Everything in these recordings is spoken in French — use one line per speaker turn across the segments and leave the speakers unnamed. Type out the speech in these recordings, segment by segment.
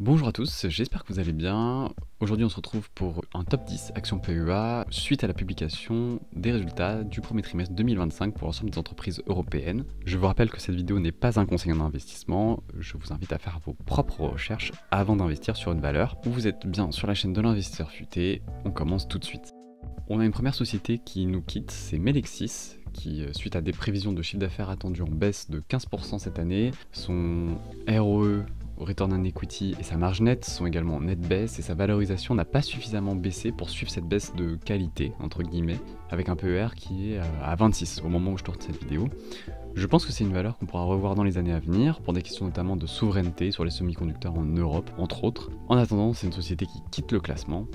Bonjour à tous, j'espère que vous allez bien. Aujourd'hui on se retrouve pour un top 10 actions PEA suite à la publication des résultats du premier trimestre 2025 pour l'ensemble des entreprises européennes. Je vous rappelle que cette vidéo n'est pas un conseil en investissement, je vous invite à faire vos propres recherches avant d'investir sur une valeur. Vous êtes bien sur la chaîne de l'investisseur futé, on commence tout de suite. On a une première société qui nous quitte, c'est Melexis, qui, suite à des prévisions de chiffre d'affaires attendues en baisse de 15% cette année, son ROE, Return on Equity et sa marge nette sont également en nette baisse et sa valorisation n'a pas suffisamment baissé pour suivre cette baisse de qualité, entre guillemets, avec un PER qui est à 26 au moment où je tourne cette vidéo. Je pense que c'est une valeur qu'on pourra revoir dans les années à venir, pour des questions notamment de souveraineté sur les semi-conducteurs en Europe, entre autres. En attendant, c'est une société qui quitte le classement.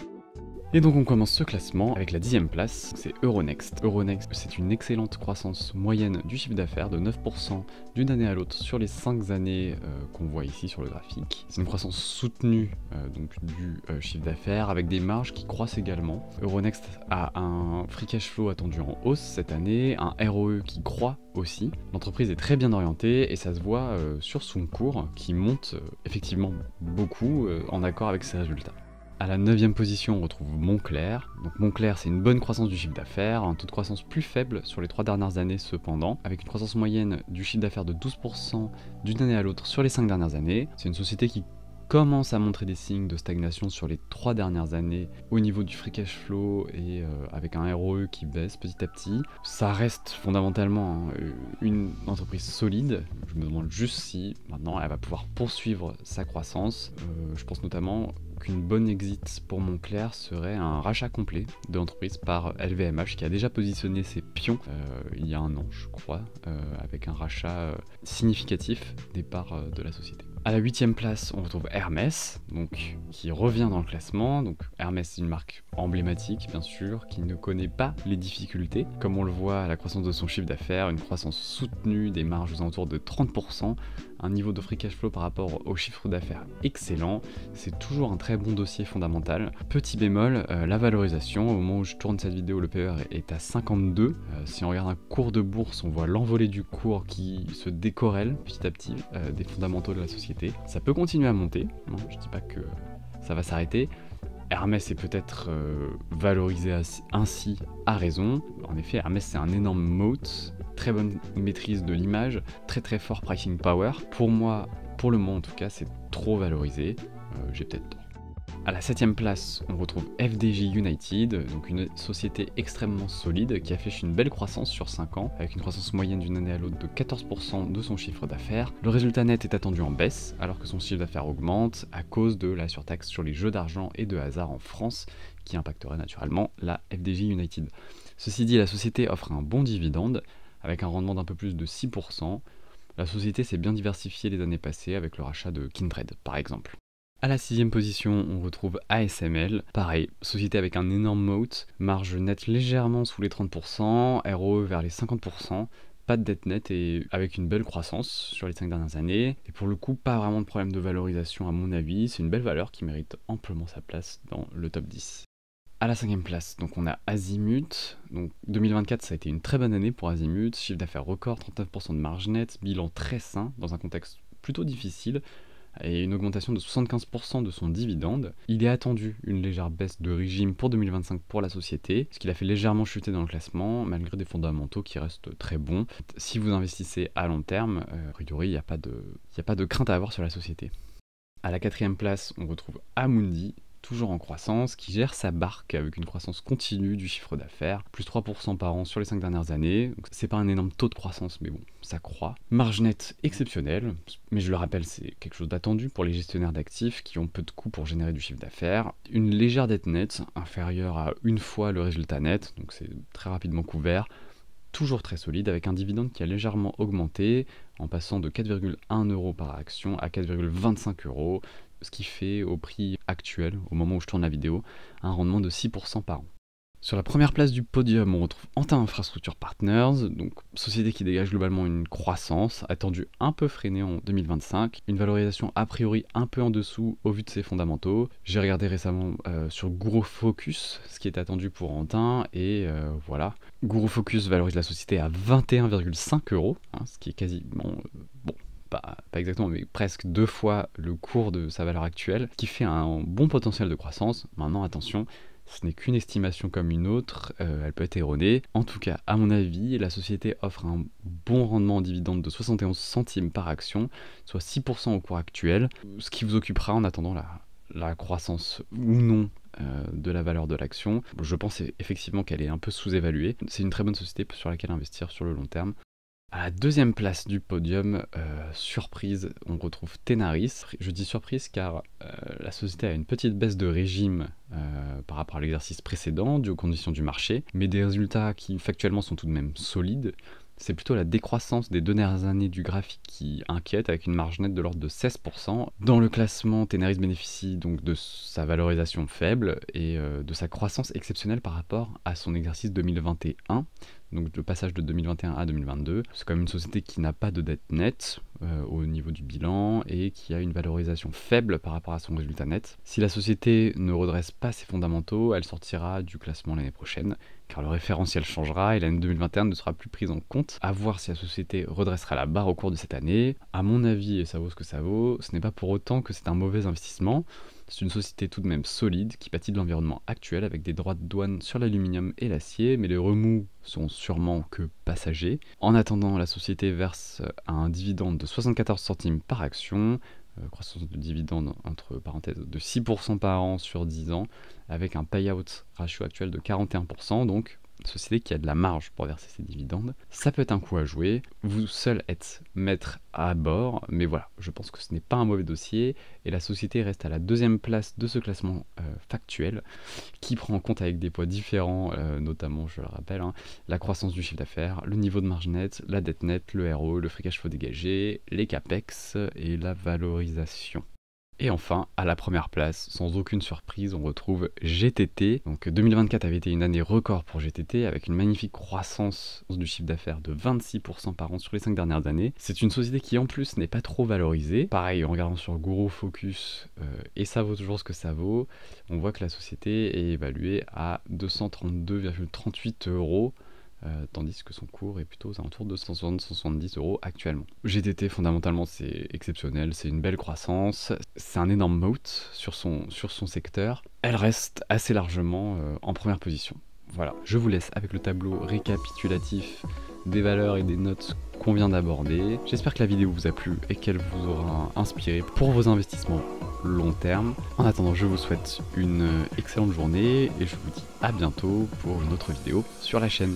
Et donc on commence ce classement avec la 10e place, c'est Euronext. Euronext, c'est une excellente croissance moyenne du chiffre d'affaires de 9% d'une année à l'autre sur les 5 années qu'on voit ici sur le graphique. C'est une croissance soutenue donc du chiffre d'affaires avec des marges qui croissent également. Euronext a un free cash flow attendu en hausse cette année, un ROE qui croît aussi. L'entreprise est très bien orientée et ça se voit sur son cours qui monte effectivement beaucoup en accord avec ses résultats. À la 9e position, on retrouve Moncler. Donc Moncler, c'est une bonne croissance du chiffre d'affaires, un taux de croissance plus faible sur les 3 dernières années cependant, avec une croissance moyenne du chiffre d'affaires de 12% d'une année à l'autre sur les 5 dernières années. C'est une société qui commence à montrer des signes de stagnation sur les 3 dernières années au niveau du free cash flow et avec un ROE qui baisse petit à petit. Ça reste fondamentalement une entreprise solide. Je me demande juste si maintenant elle va pouvoir poursuivre sa croissance. Je pense notamment qu'une bonne exit pour Moncler serait un rachat complet de l'entreprise par LVMH qui a déjà positionné ses pions il y a un an je crois, avec un rachat significatif des parts de la société. À la 8e place, on retrouve Hermès, donc, qui revient dans le classement. Donc, Hermès, c'est une marque emblématique, bien sûr, qui ne connaît pas les difficultés. Comme on le voit à la croissance de son chiffre d'affaires, une croissance soutenue, des marges aux alentours de 30%, un niveau de free cash flow par rapport au chiffre d'affaires excellent. C'est toujours un très bon dossier fondamental. Petit bémol, la valorisation. Au moment où je tourne cette vidéo, le PER est à 52. Si on regarde un cours de bourse, on voit l'envolée du cours qui se décorrèle petit à petit des fondamentaux de la société. Ça peut continuer à monter, non, je dis pas que ça va s'arrêter. Hermès est peut-être valorisé ainsi à raison. En effet, Hermès c'est un énorme moat, très bonne maîtrise de l'image, très fort pricing power. Pour moi, pour le moment en tout cas, c'est trop valorisé, j'ai peut-être tort. À la 7e place, on retrouve FDJ United, donc une société extrêmement solide qui affiche une belle croissance sur 5 ans, avec une croissance moyenne d'une année à l'autre de 14% de son chiffre d'affaires. Le résultat net est attendu en baisse, alors que son chiffre d'affaires augmente à cause de la surtaxe sur les jeux d'argent et de hasard en France, qui impacterait naturellement la FDJ United. Ceci dit, la société offre un bon dividende, avec un rendement d'un peu plus de 6%. La société s'est bien diversifiée les années passées avec le rachat de Kindred, par exemple. À la 6e position, on retrouve ASML, pareil, société avec un énorme moat, marge nette légèrement sous les 30%, ROE vers les 50%, pas de dette nette et avec une belle croissance sur les 5 dernières années. Et pour le coup, pas vraiment de problème de valorisation à mon avis, c'est une belle valeur qui mérite amplement sa place dans le top 10. À la 5e place, donc on a Azimut. Donc 2024, ça a été une très bonne année pour Azimut, chiffre d'affaires record, 39% de marge nette, bilan très sain dans un contexte plutôt difficile, et une augmentation de 75% de son dividende. Il est attendu une légère baisse de régime pour 2025 pour la société, ce qui l'a fait légèrement chuter dans le classement, malgré des fondamentaux qui restent très bons. Si vous investissez à long terme, a priori, il n'y a pas de crainte à avoir sur la société. À la 4e place, on retrouve Amundi, toujours en croissance, qui gère sa barque avec une croissance continue du chiffre d'affaires, plus 3% par an sur les 5 dernières années. Donc c'est pas un énorme taux de croissance, mais bon, ça croît. Marge nette exceptionnelle, mais je le rappelle, c'est quelque chose d'attendu pour les gestionnaires d'actifs qui ont peu de coûts pour générer du chiffre d'affaires. Une légère dette nette, inférieure à une fois le résultat net, donc c'est très rapidement couvert. Toujours très solide, avec un dividende qui a légèrement augmenté, en passant de 4,1 € par action à 4,25 €, ce qui fait au prix actuel, au moment où je tourne la vidéo, un rendement de 6% par an. Sur la première place du podium, on retrouve Antin Infrastructure Partners, donc société qui dégage globalement une croissance, attendue un peu freinée en 2025, une valorisation a priori un peu en dessous au vu de ses fondamentaux. J'ai regardé récemment sur Guru Focus, ce qui est attendu pour Antin, et voilà. Guru Focus valorise la société à 21,5 €, ce qui est quasiment, bon, pas exactement, mais presque 2 fois le cours de sa valeur actuelle, qui fait un bon potentiel de croissance. Maintenant, attention, ce n'est qu'une estimation comme une autre, elle peut être erronée. En tout cas, à mon avis, la société offre un bon rendement en dividende de 71 centimes par action, soit 6% au cours actuel, ce qui vous occupera en attendant la croissance ou non de la valeur de l'action. Je pense effectivement qu'elle est un peu sous-évaluée. C'est une très bonne société sur laquelle investir sur le long terme. À la deuxième place du podium, surprise, on retrouve Tenaris. Je dis surprise car la société a une petite baisse de régime par rapport à l'exercice précédent, dû aux conditions du marché, mais des résultats qui factuellement sont tout de même solides. C'est plutôt la décroissance des 2 dernières années du graphique qui inquiète, avec une marge nette de l'ordre de 16%. Dans le classement, Tenaris bénéficie donc de sa valorisation faible et de sa croissance exceptionnelle par rapport à son exercice 2021. Donc le passage de 2021 à 2022, c'est quand même une société qui n'a pas de dette nette au niveau du bilan et qui a une valorisation faible par rapport à son résultat net. Si la société ne redresse pas ses fondamentaux, elle sortira du classement l'année prochaine, car le référentiel changera et l'année 2021 ne sera plus prise en compte. À voir si la société redressera la barre au cours de cette année. À mon avis, et ça vaut ce que ça vaut, ce n'est pas pour autant que c'est un mauvais investissement. C'est une société tout de même solide qui pâtit de l'environnement actuel avec des droits de douane sur l'aluminium et l'acier, mais les remous sont sûrement que passagers. En attendant, la société verse un dividende de 74 centimes par action, croissance de dividende entre parenthèses de 6% par an sur 10 ans, avec un payout ratio actuel de 41%, donc société qui a de la marge pour verser ses dividendes. Ça peut être un coup à jouer, vous seul êtes maître à bord, mais voilà, je pense que ce n'est pas un mauvais dossier, et la société reste à la deuxième place de ce classement factuel, qui prend en compte avec des poids différents, notamment, je le rappelle, la croissance du chiffre d'affaires, le niveau de marge nette, la dette nette, le RO, le free cash flow dégagé, les capex et la valorisation. Et enfin, à la première place, sans aucune surprise, on retrouve GTT. Donc 2024 avait été une année record pour GTT, avec une magnifique croissance du chiffre d'affaires de 26% par an sur les 5 dernières années. C'est une société qui en plus n'est pas trop valorisée. Pareil, en regardant sur Guru Focus, et ça vaut toujours ce que ça vaut, on voit que la société est évaluée à 232,38 €. Tandis que son cours est plutôt aux alentours de 160-170 € actuellement. GTT, fondamentalement, c'est exceptionnel, c'est une belle croissance, c'est un énorme moat sur son secteur. Elle reste assez largement en première position. Voilà, je vous laisse avec le tableau récapitulatif des valeurs et des notes qu'on vient d'aborder. J'espère que la vidéo vous a plu et qu'elle vous aura inspiré pour vos investissements long terme. En attendant, je vous souhaite une excellente journée et je vous dis à bientôt pour une autre vidéo sur la chaîne.